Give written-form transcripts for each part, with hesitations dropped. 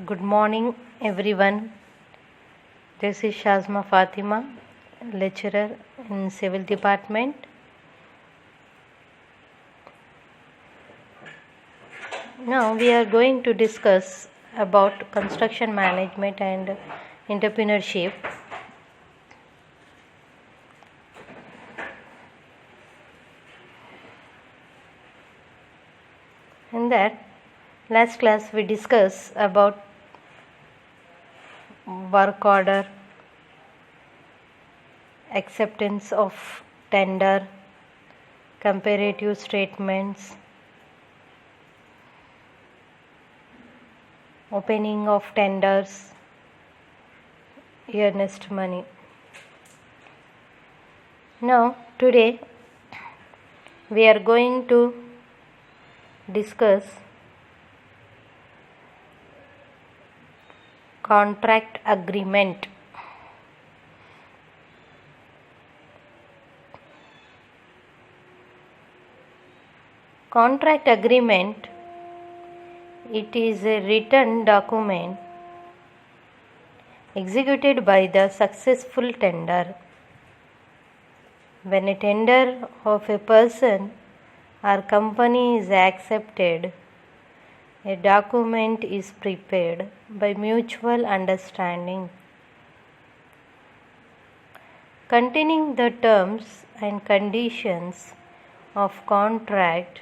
Good morning, everyone. This is Shazma Fatima, lecturer in Civil Department. Now we are going to discuss about construction management and entrepreneurship. In that last class we discussed about work order, acceptance of tender, comparative statements, opening of tenders, earnest money. Now today we are going to discuss contract agreement. Contract agreement, it is a written document executed by the successful tender. When a tender of a person or company is accepted, a document is prepared by mutual understanding, containing the terms and conditions of contract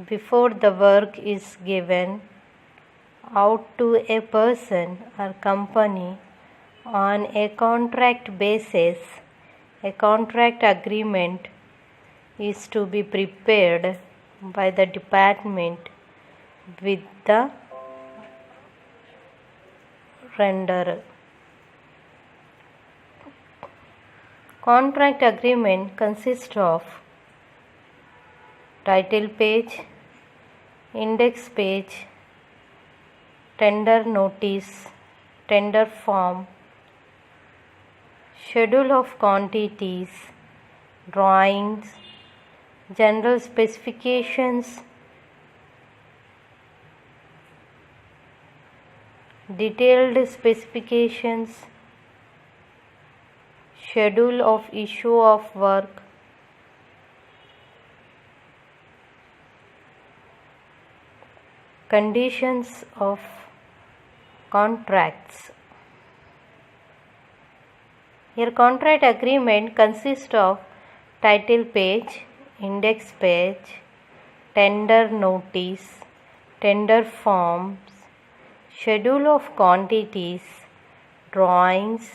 before the work is given out to a person or company on a contract basis. A contract agreement is to be prepared by the department with the renderer. Contract agreement consists of title page, index page, tender notice, tender form, schedule of quantities, drawings, general specifications, detailed specifications, schedule of issue of work, conditions of contracts. Here contract agreement consists of title page, index page, tender notice, tender forms, schedule of quantities, drawings,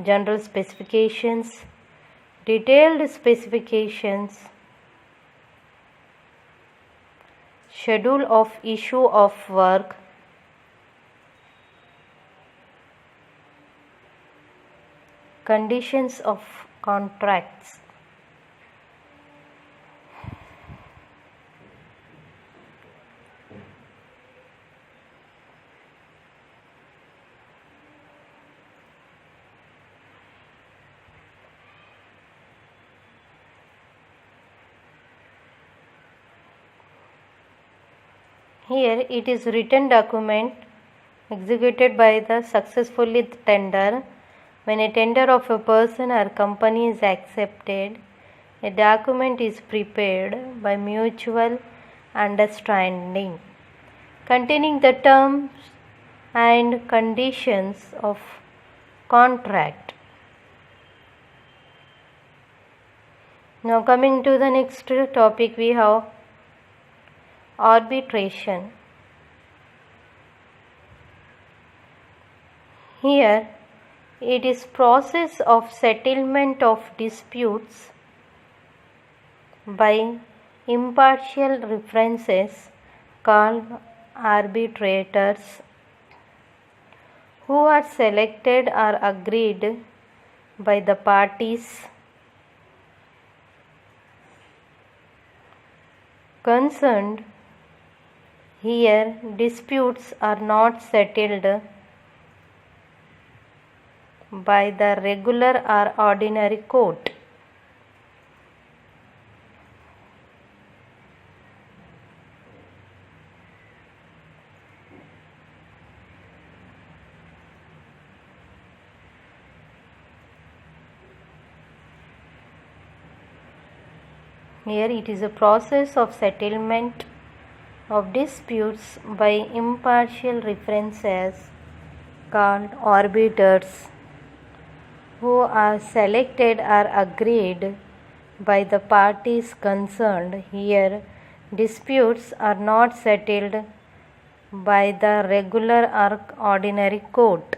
general specifications, detailed specifications, schedule of issue of work, conditions of contracts. Here it is written document executed by the successfully tender. When a tender of a person or company is accepted, a document is prepared by mutual understanding, containing the terms and conditions of contract. Now coming to the next topic, we have arbitration. Here it is process of settlement of disputes by impartial references called arbitrators, who are selected or agreed by the parties concerned. Here disputes are not settled by the regular or ordinary court. Here it is a process of settlement of disputes by impartial references called arbiters, who are selected or agreed by the parties concerned. Here, disputes are not settled by the regular or ordinary court.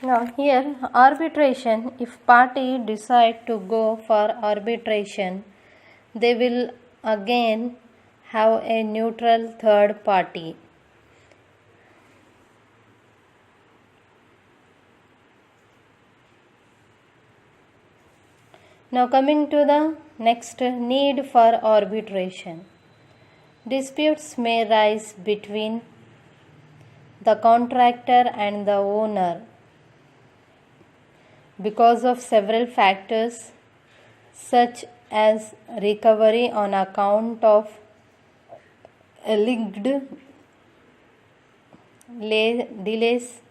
Now here arbitration, if party decide to go for arbitration, they will again have a neutral third party. Now coming to the next need for arbitration. Disputes may rise between the contractor and the owner because of several factors such as recovery on account of alleged delays,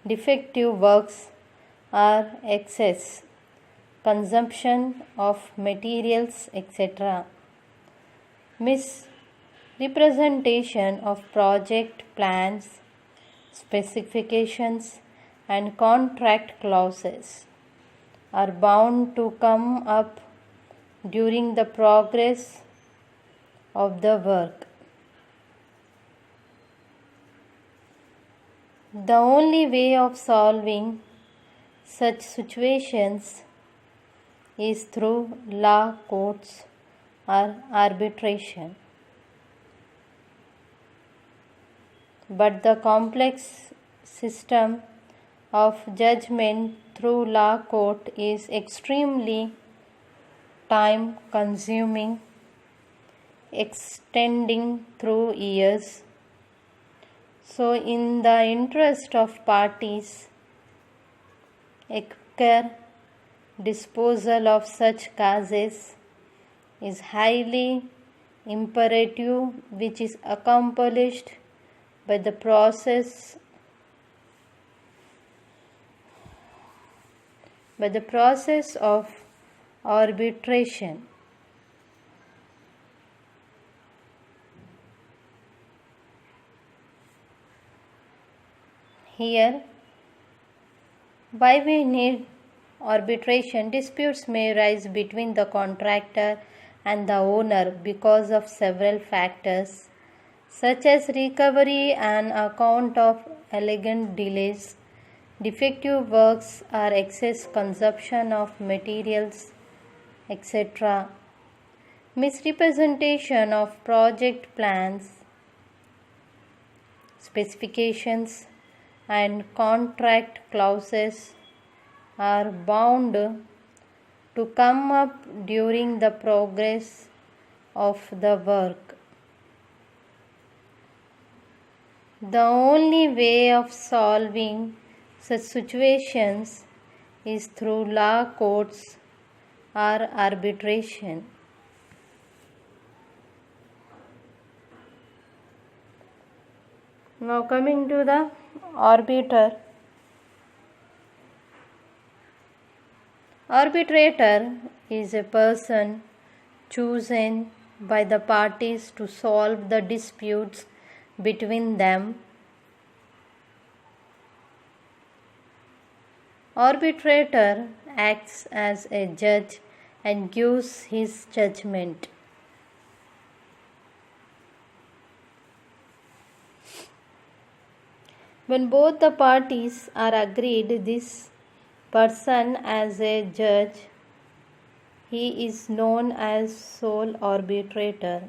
defective works, or excess consumption of materials, etc. Misrepresentation of project plans, specifications, and contract clauses are bound to come up during the progress of the work. The only way of solving such situations is through law courts or arbitration. But the complex system of judgment through law court is extremely time consuming, extending through years. So in the interest of parties, quicker disposal of such cases is highly imperative, which is accomplished by the process of arbitration. Here, why we need arbitration? Disputes may rise between the contractor and the owner because of several factors such as recovery on account of alleged delays, defective works, or excess consumption of materials, etc. Misrepresentation of project plans, specifications, and contract clauses are bound to come up during the progress of the work. The only way of solving such situations is through law courts or arbitration. Now coming to the arbiter. Arbitrator is a person chosen by the parties to solve the disputes between them. Arbitrator acts as a judge and gives his judgment. When both the parties are agreed, this person as a judge, he is known as sole arbitrator.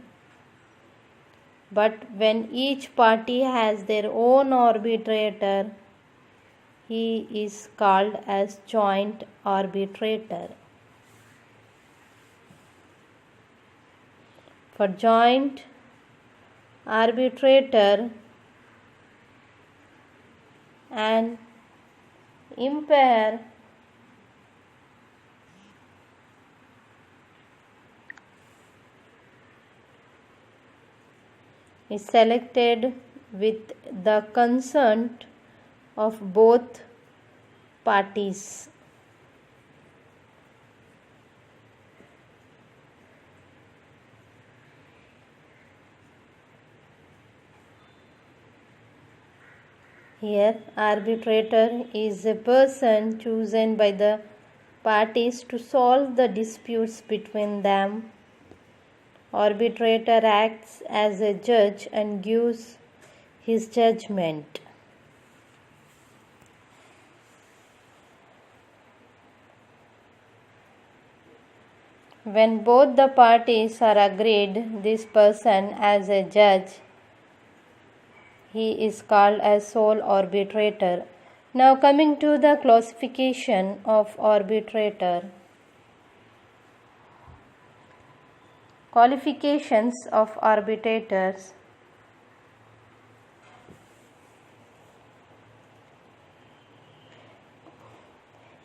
But when each party has their own arbitrator, he is called as joint arbitrator. For joint arbitrator, an umpire is selected with the consent of both parties. Here, arbitrator is a person chosen by the parties to solve the disputes between them. Arbitrator acts as a judge and gives his judgment. When both the parties are agreed, this person as a judge, he is called as sole arbitrator. Now coming to the classification of arbitrator. Qualifications of arbitrators.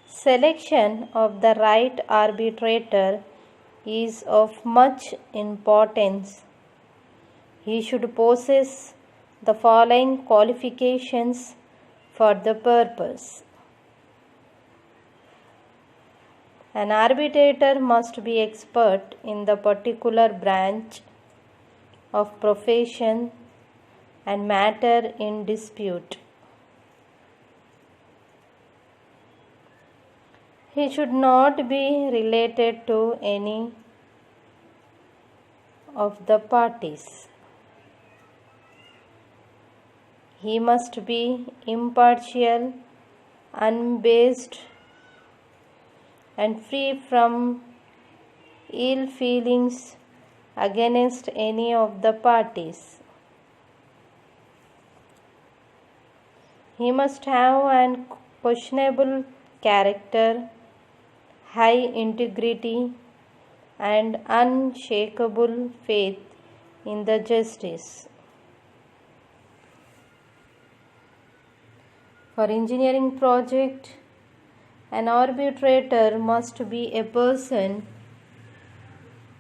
Selection of the right arbitrator is of much importance. He should possess the following qualifications for the purpose. An arbitrator must be expert in the particular branch of profession and matter in dispute. He should not be related to any of the parties. He must be impartial, unbiased, and free from ill feelings against any of the parties. He must have an questionable character, high integrity, and unshakable faith in the justice. For engineering project, an arbitrator must be a person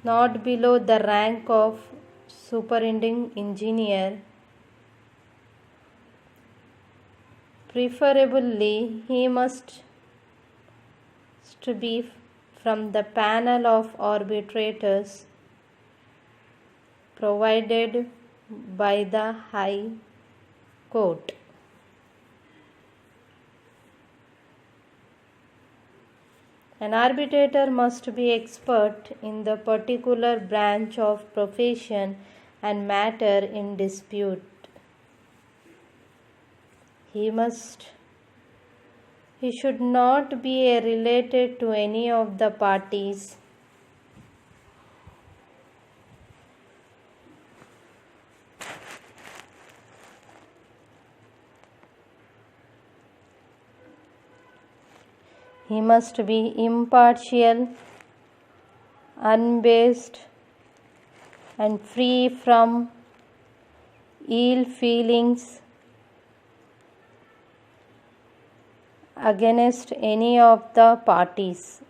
not below the rank of superintending engineer. Preferably, he must be from the panel of arbitrators provided by the High Court. An arbitrator must be expert in the particular branch of profession and matter in dispute. He should not be related to any of the parties. He must be impartial, unbiased, and free from ill feelings against any of the parties.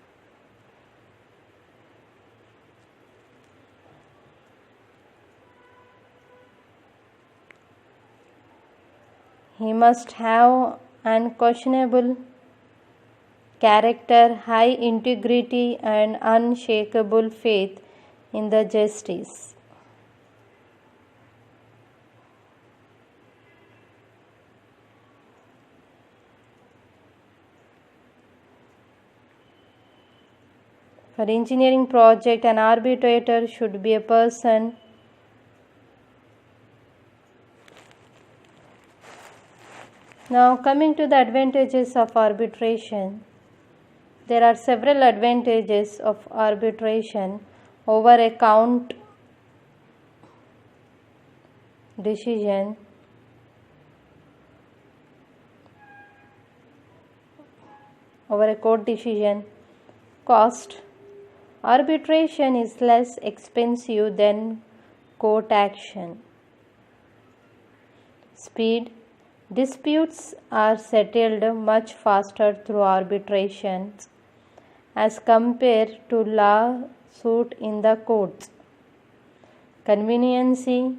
He must have unquestionable character, high integrity, and unshakable faith in the justice. For engineering project, an arbitrator should be a person Now, coming to the advantages of arbitration, there are several advantages of arbitration over a court decision. Cost. Arbitration is less expensive than court action. Speed. Disputes are settled much faster through arbitrations as compared to lawsuit in the courts. Conveniency.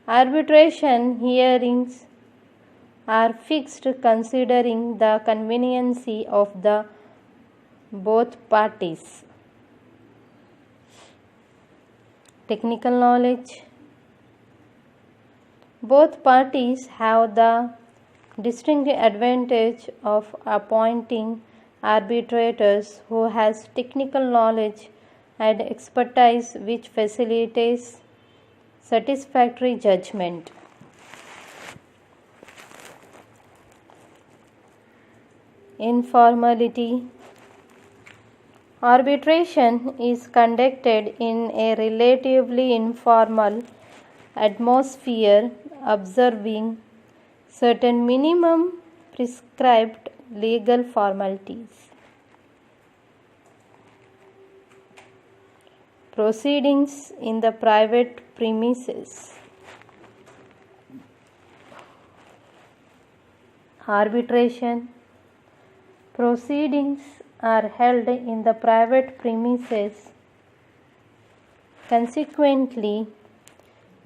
Arbitration hearings are fixed considering the conveniency of the both parties. Technical knowledge. Both parties have the distinct advantage of appointing arbitrators who has technical knowledge and expertise which facilitates satisfactory judgment. Informality. Arbitration is conducted in a relatively informal atmosphere, observing certain minimum prescribed legal formalities. Proceedings in the private premises. Arbitration proceedings are held in the private premises. Consequently,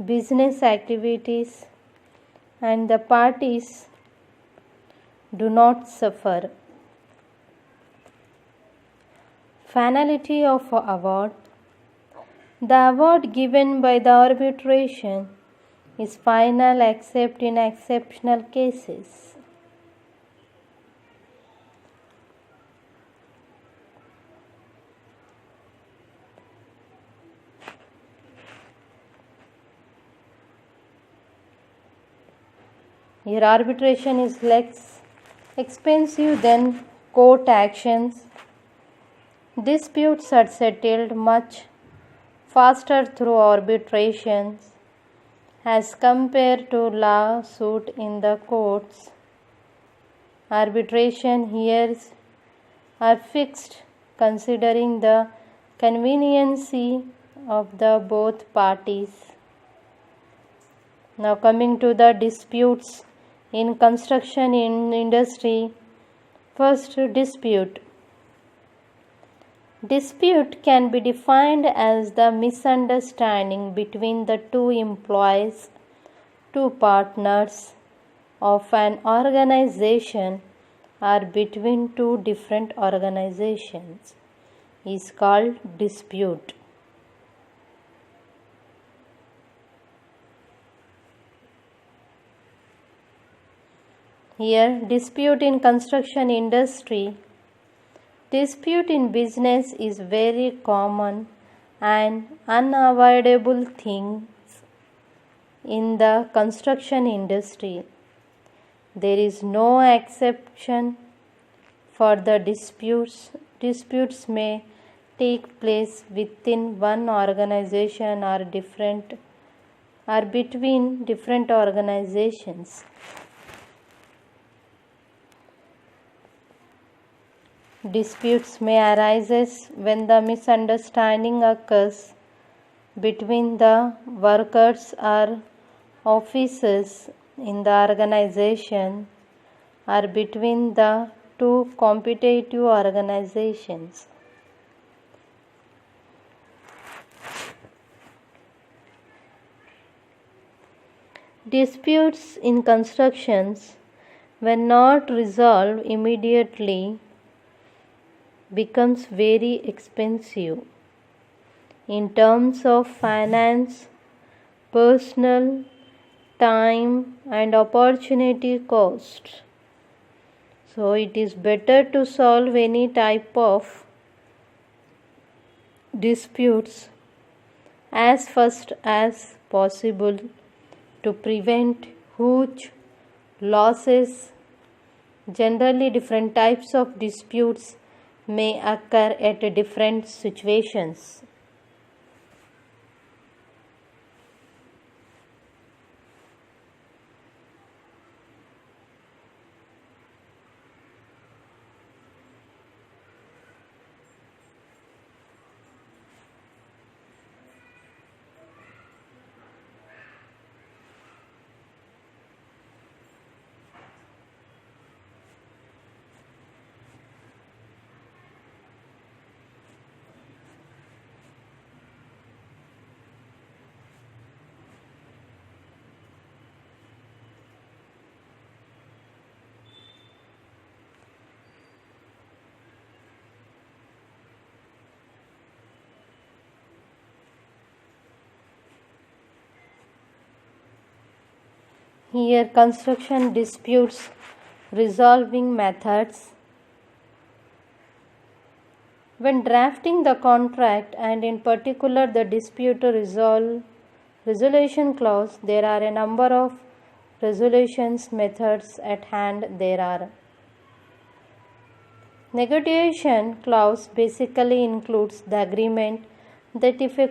business activities and the parties do not suffer. Finality of award. The award given by the arbitration is final except in exceptional cases. Here, arbitration is less expensive than court actions. Disputes are settled much faster through arbitrations as compared to lawsuit in the courts. Arbitration hearings are fixed considering the conveniency of the both parties. Now, coming to the disputes in construction industry. First, dispute. Dispute can be defined as the misunderstanding between the two employees, two partners of an organization, or between two different organizations is called dispute. Here, dispute in construction industry. Dispute in business is very common and unavoidable things in the construction industry. There is no exception for the disputes. Disputes may take place within one organization or between different organizations. Disputes may arise when the misunderstanding occurs between the workers or officers in the organization or between the two competitive organizations. Disputes in constructions, when not resolved immediately, becomes very expensive in terms of finance, personal time and opportunity cost. So it is better to solve any type of disputes as fast as possible to prevent huge losses. Generally, different types of disputes may occur at different situations. Here, construction disputes resolving methods. When drafting the contract and in particular the dispute resolution clause, there are a number of resolutions methods at hand. There are negotiation clause basically includes the agreement that if a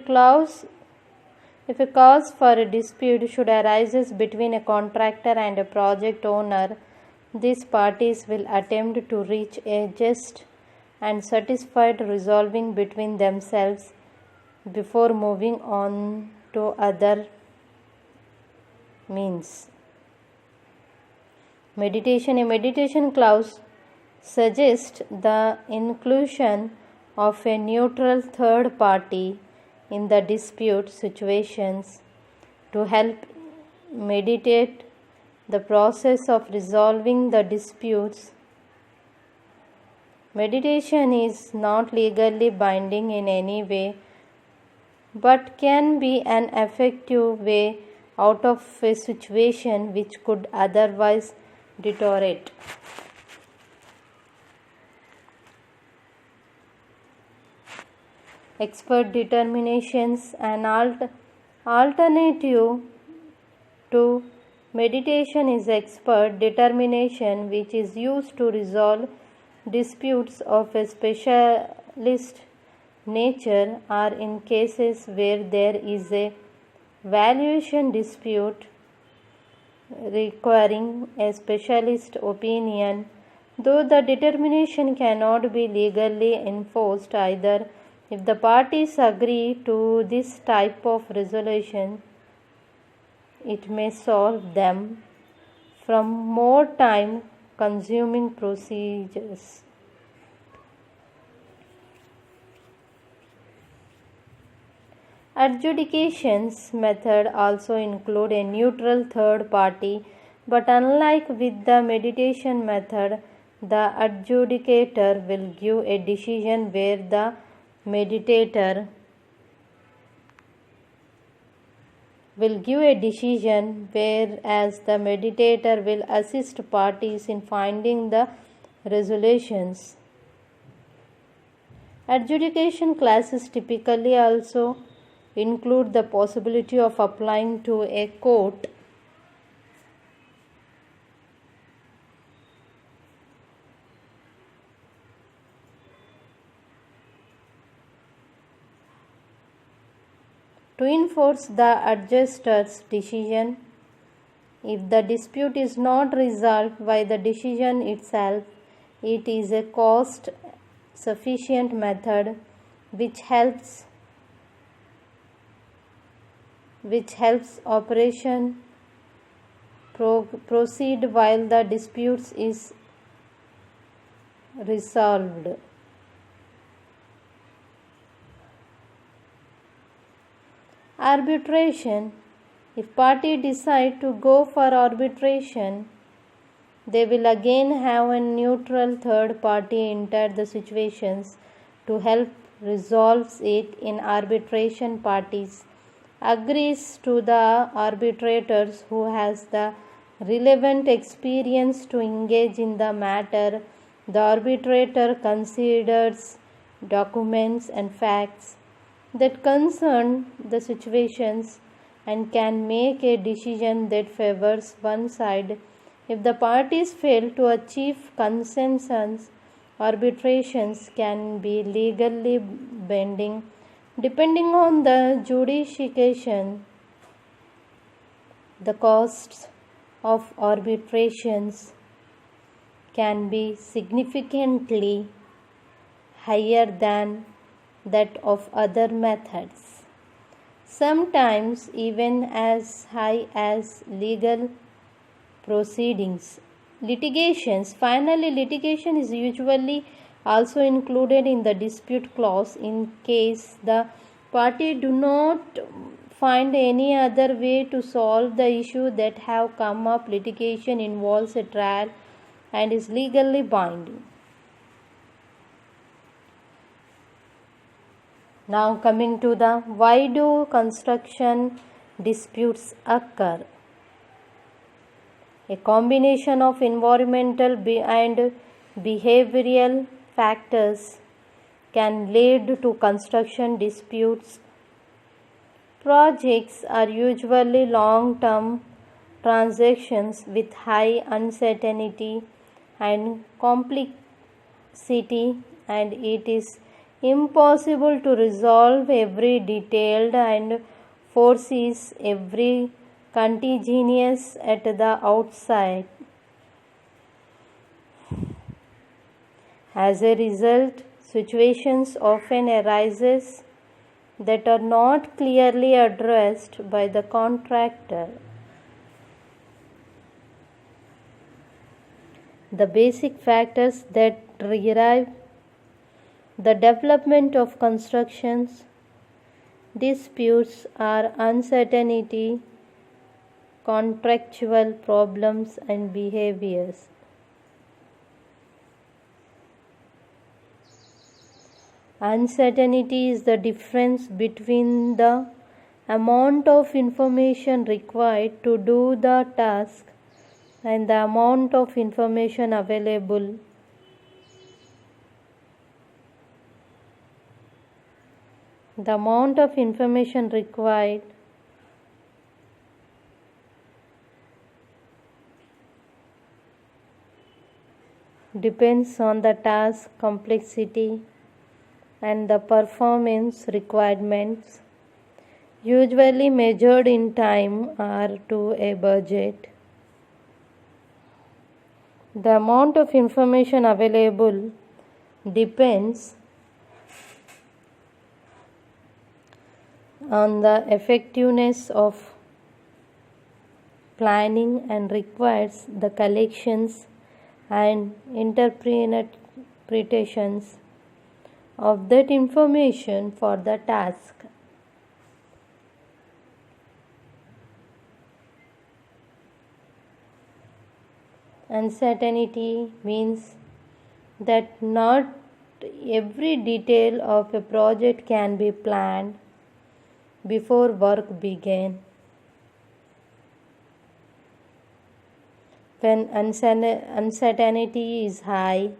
cause for a dispute should arise between a contractor and a project owner, these parties will attempt to reach a just and satisfied resolving between themselves before moving on to other means. A mediation clause suggests the inclusion of a neutral third party in the dispute situations to help mediate the process of resolving the disputes. Mediation is not legally binding in any way, but can be an effective way out of a situation which could otherwise deteriorate. Expert determinations. An alternative to mediation is expert determination, which is used to resolve disputes of a specialist nature or in cases where there is a valuation dispute requiring a specialist opinion. Though the determination cannot be legally enforced either, if the parties agree to this type of resolution, it may solve them from more time consuming procedures. Adjudications method also include a neutral third party, but unlike with the mediation method, the adjudicator will give a decision where the mediator will give a decision, whereas the mediator will assist parties in finding the resolutions. Adjudication classes typically also include the possibility of applying to a court to enforce the adjuster's decision. If the dispute is not resolved by the decision itself, it is a cost sufficient method which helps operation proceed while the dispute is resolved. Arbitration. If party decide to go for arbitration, they will again have a neutral third party enter the situations to help resolve it. In arbitration, parties agrees to the arbitrators who has the relevant experience to engage in the matter. The arbitrator considers documents and facts that concern the situations and can make a decision that favors one side. If the parties fail to achieve consensus, arbitrations can be legally binding. Depending on the jurisdiction, the costs of arbitrations can be significantly higher than that of other methods, sometimes even as high as legal proceedings. Litigations. Finally, litigation is usually also included in the dispute clause in case the party do not find any other way to solve the issue that have come up. Litigation involves a trial and is legally binding. Now coming to the why do construction disputes occur? A combination of environmental and behavioral factors can lead to construction disputes. Projects are usually long-term transactions with high uncertainty and complexity, and it is impossible to resolve every detailed and foresees every contingency at the outside. As a result, situations often arise that are not clearly addressed by the contractor. The basic factors that drive the development of constructions disputes are uncertainty, contractual problems, and behaviors. Uncertainty is the difference between the amount of information required to do the task and the amount of information available. The amount of information required depends on the task complexity and the performance requirements, usually measured in time or to a budget. The amount of information available depends on the effectiveness of planning and requires the collections and interpretations of that information for the task. Uncertainty means that not every detail of a project can be planned before work begins. When uncertainty is high,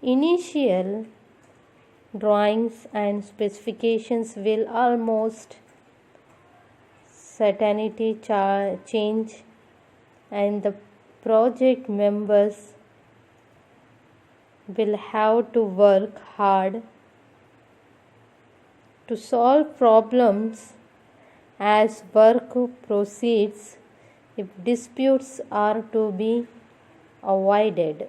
initial drawings and specifications will almost certainty change, and the project members will have to work hard to solve problems as work proceeds if disputes are to be avoided.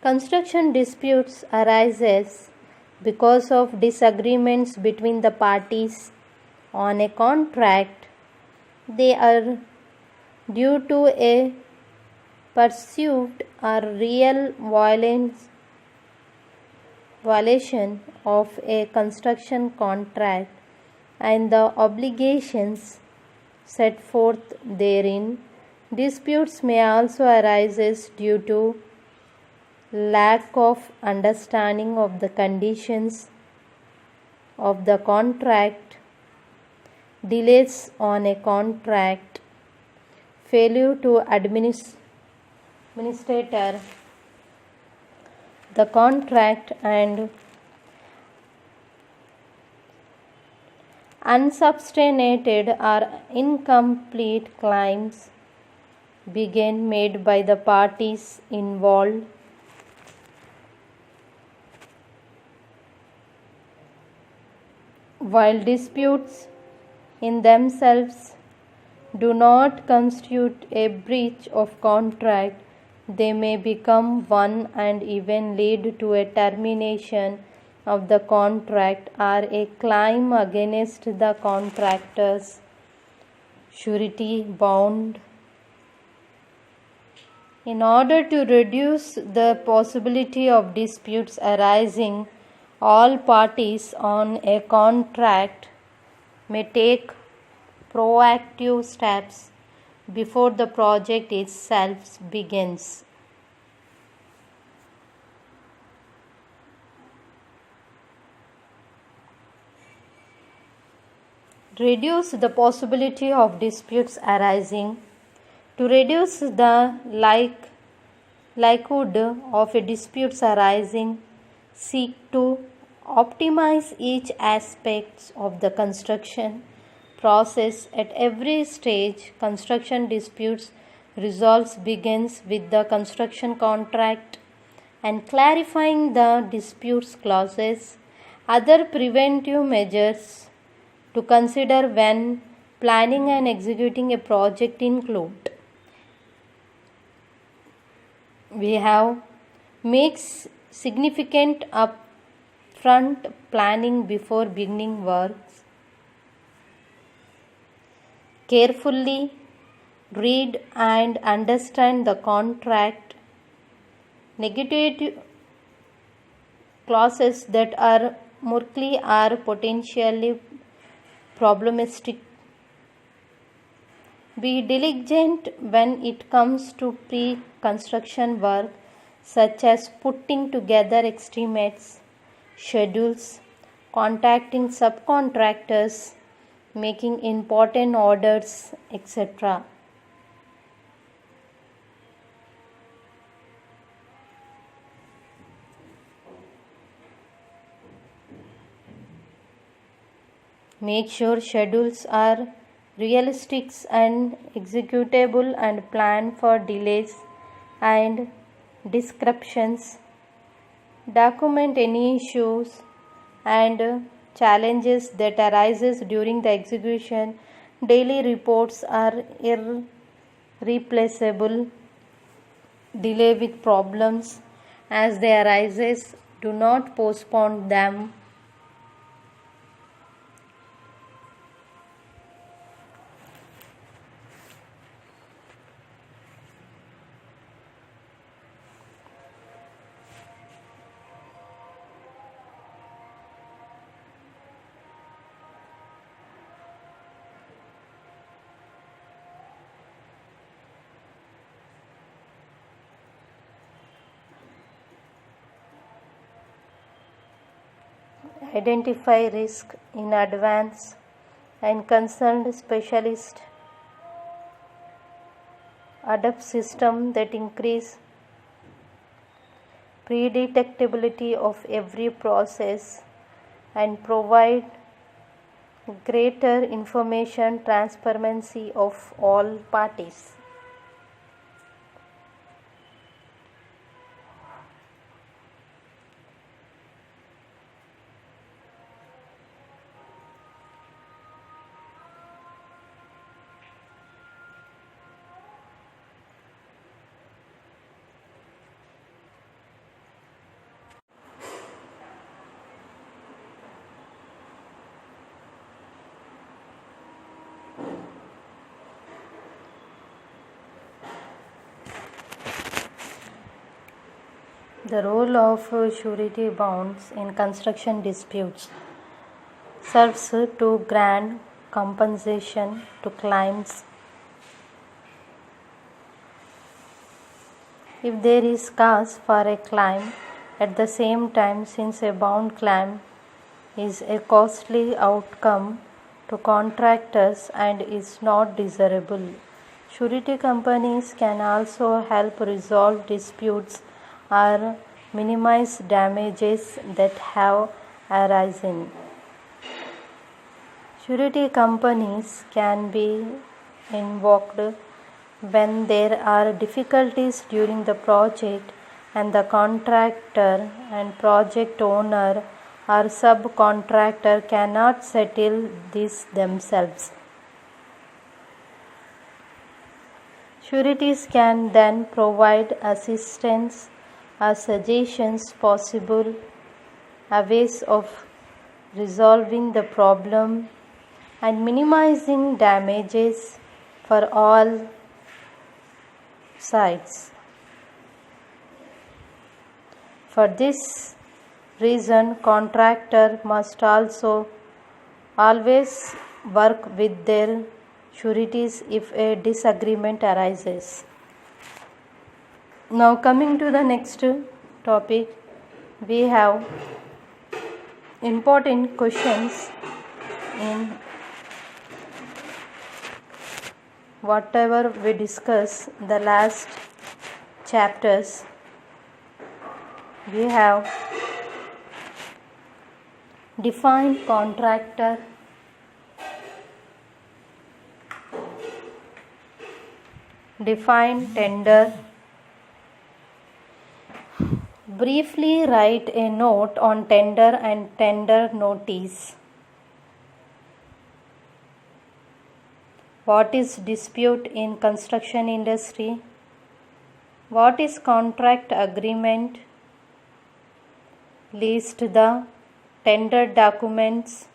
Construction disputes arises because of disagreements between the parties on a contract. They are due to a perceived or real violation of a construction contract and the obligations set forth therein. Disputes may also arise due to lack of understanding of the conditions of the contract, delays on a contract, failure to administer the contract, and unsubstantiated or incomplete claims being made by the parties involved. While disputes in themselves do not constitute a breach of contract, they may become one and even lead to a termination of the contract or a claim against the contractor's surety bond. In order to reduce the possibility of disputes arising, all parties on a contract may take proactive steps before the project itself begins. Reduce the possibility of disputes arising. To reduce the likelihood of disputes arising, seek to optimize each aspect of the construction process at every stage. Construction disputes resolve begins with the construction contract and clarifying the disputes clauses. Other preventive measures to consider when planning and executing a project include: we have makes significant upfront planning before beginning works. Carefully read and understand the contract. Negative clauses that are murky or potentially problematic. Be diligent when it comes to pre-construction work, such as putting together estimates, schedules, contacting subcontractors, making important orders, etc. Make sure schedules are realistic and executable and plan for delays and disruptions. Document any issues and challenges that arises during the execution. Daily reports are irreplaceable. Delay with problems as they arise. Do not postpone them. Identify risk in advance and concerned specialist adopt systems that increase predictability of every process and provide greater information transparency of all parties. The role of surety bonds in construction disputes serves to grant compensation to clients if there is cause for a claim. At the same time, since a bond claim is a costly outcome to contractors and is not desirable, surety companies can also help resolve disputes or minimize damages that have arisen. Surety companies can be invoked when there are difficulties during the project and the contractor and project owner or subcontractor cannot settle this themselves. Sureties can then provide assistance or suggestions possible ways of resolving the problem and minimizing damages for all sides. For this reason, contractor must also always work with their sureties if a disagreement arises. Now coming to the next topic, we have important questions in whatever we discuss the last chapters. We have defined contractor, defined tender. Briefly write a note on tender and tender notice. What is dispute in construction industry? What is contract agreement? List the tender documents.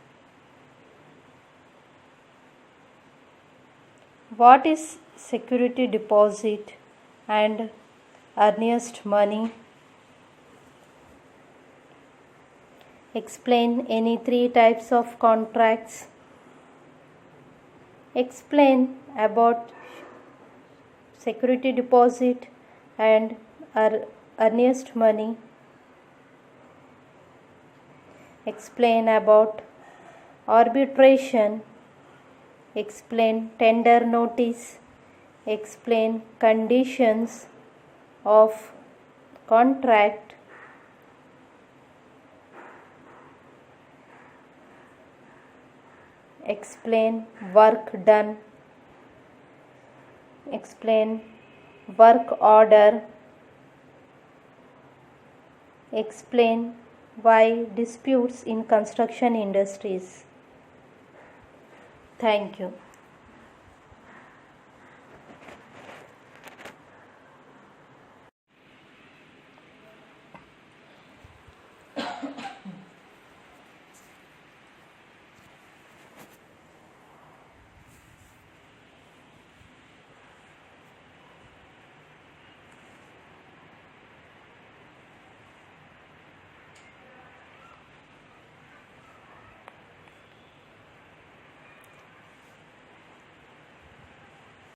What is security deposit and earnest money? Explain any three types of contracts. Explain about security deposit and earnest money. Explain about arbitration. Explain tender notice. Explain conditions of contract. Explain work done. Explain work order. Explain why disputes in construction industries. Thank you.